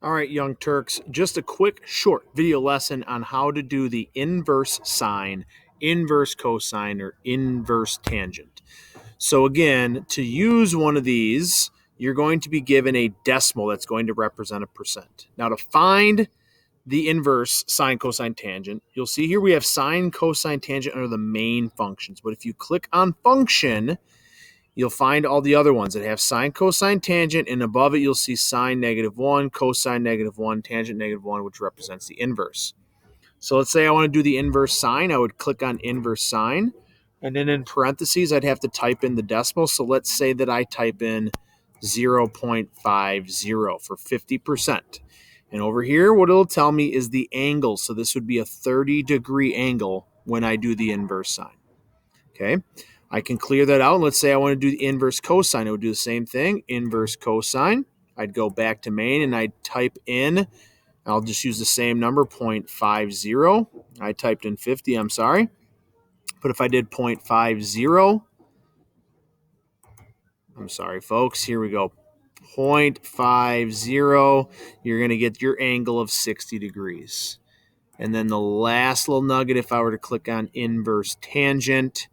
All right, young Turks, just a quick short video lesson on how to do the inverse sine, inverse cosine, or inverse tangent. So again, to use one of these, you're going to be given a decimal that's going to represent a percent. Now to find the inverse sine, cosine, tangent, you'll see here we have sine, cosine, tangent under the main functions. But if you click on function, you'll find all the other ones that have sine, cosine, tangent, and above it you'll see sine -1, cosine -1, tangent -1, which represents the inverse. So let's say I want to do the inverse sine. I would click on inverse sine, and then in parentheses I'd have to type in the decimal. So let's say that I type in 0.50 for 50%. And over here, what it'll tell me is the angle. So this would be a 30-degree angle when I do the inverse sine. Okay, I can clear that out. Let's say I want to do the inverse cosine. I would do the same thing, inverse cosine. I'd go back to main and I'd type in, I'll just use the same number, 0.50. I typed in 50, I'm sorry. But if I did 0.50, I'm sorry, folks, here we go. 0.50, you're going to get your angle of 60 degrees. And then the last little nugget, if I were to click on inverse tangent,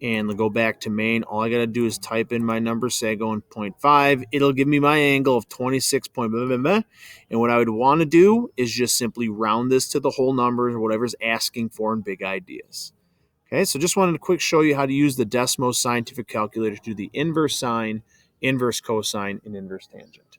and go back to main, all I got to do is type in my number, say I go in 0.5. It'll give me my angle of 26 point blah, blah, blah. And what I would want to do is just simply round this to the whole number or whatever's asking for in big ideas. Okay, so just wanted to quick show you how to use the Desmos scientific calculator to do the inverse sine, inverse cosine, and inverse tangent.